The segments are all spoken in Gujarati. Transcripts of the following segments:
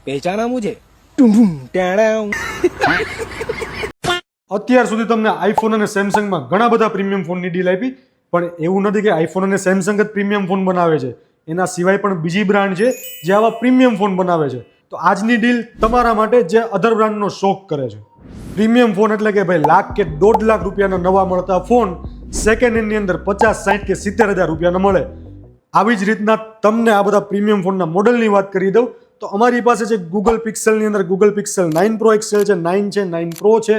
पहचाना मुझे? टुम टेड़ा। અત્યાર સુધી તમને આઈફોન અને સેમસંગમાં ઘણા બધા પ્રીમિયમ ફોનની ડીલ આપી, પણ એવું નથી કે આઈફોન અને સેમસંગ જ પ્રીમિયમ ફોન બનાવે છે. એના સિવાય પણ બીજી બ્રાન્ડ છે જે આવા પ્રીમિયમ ફોન બનાવે છે. તો આજની ડીલ તમારા માટે જે અધર બ્રાન્ડનો શોખ કરે છે. પ્રીમિયમ ફોન એટલે કે ભાઈ લાખ કે 1.5 લાખ રૂપિયાના નવા મળતા ફોન સેકન્ડ હેન્ડની અંદર 50, 60 કે 70 હજાર રૂપિયાના મળે. આવી જ રીતના તમને આ બધા પ્રીમિયમ ફોનના મોડલની વાત કરી દઉં તો અમારી પાસે છે ગૂગલ પિક્સલની અંદર ગૂગલ પિક્સલ 9 પ્રો એક્સેલ છે, 9 છે, 9 પ્રો છે,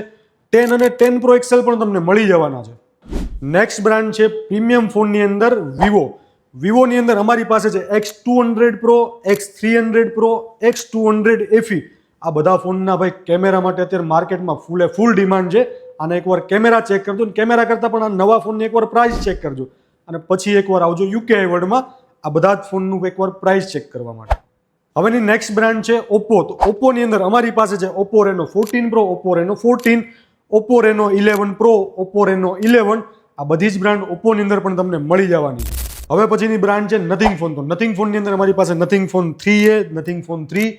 10 અને 10 પ્રો એક્સેલ પણ તમને મળી જવાના છે. નેક્સ્ટ બ્રાન્ડ છે પ્રીમિયમ ફોનની અંદર વિવોની અંદર અમારી પાસે છે X200 pro, X300 pro, X200 FE. આ બધા ફોનના ભાઈ કેમેરા માટે અત્યારે માર્કેટમાં ફૂલ ડિમાન્ડ છે. અને એકવાર કેમેરા ચેક કરજો, અને કેમેરા કરતાં પણ આ નવા ફોનની એકવાર પ્રાઇસ ચેક કરજો, અને પછી એકવાર આવજો UK વર્લ્ડમાં આ બધા જ ફોનનું એકવાર પ્રાઇસ ચેક કરવા માટે. હવેની નેક્સ્ટ બ્રાન્ડ છે ઓપ્પો. તો ઓપ્પોની અંદર અમારી પાસે છે Oppo Reno 14 pro, Oppo Reno 14, Oppo Reno 11 pro, Oppo Reno 11. આ બધી જ બ્રાન્ડ ઓપ્પોની અંદર પણ તમને મળી જવાની. હવે પછીની બ્રાન્ડ છે નથિંગ ફોન. તો નથિંગ ફોનની અંદર અમારી પાસે nothing phone 3A, nothing phone 3,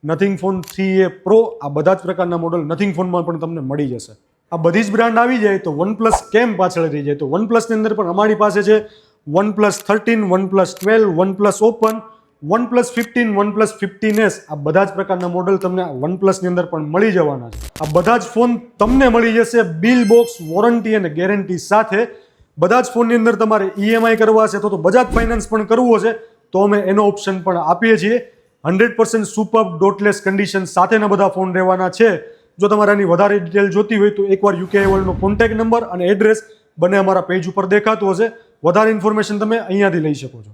nothing phone 3A pro. આ બધા જ પ્રકારના મોડલ નથિંગ ફોનમાં પણ તમને મળી જશે. આ બધી જ બ્રાન્ડ આવી જાય તો OnePlus કેમ પાછળ રહી જાય? તો OnePlusની અંદર પણ અમારી પાસે છે OnePlus 13, OnePlus 12, OnePlus Open, OnePlus 15, OnePlus 15S. આ બધા જ પ્રકારના મોડલ તમને OnePlusની અંદર પણ મળી જવાના છે. આ બધા જ ફોન તમને મળી જશે બિલ બોક્સ, વોરંટી અને ગેરંટી સાથે. બધા જ ફોનની અંદર તમારે EMI કરવા છે તો બજાજ ફાઇનાન્સ પણ કરવો છે તો અમે એનો ઓપ્શન પણ આપીએ છીએ. 100% સુપર ડોટલેસ કન્ડિશન સાથેના બધા ફોન રહેવાના છે. જો તમારે આની વધારે ડિટેલ જોતી હોય તો એકવાર UK વર્લ્ડનો કોન્ટેક્ટ નંબર અને એડ્રેસ બંને અમારા પેજ ઉપર દેખાતું હશે. વધારે ઇન્ફોર્મેશન તમે અહીંયાથી લઈ શકો છો.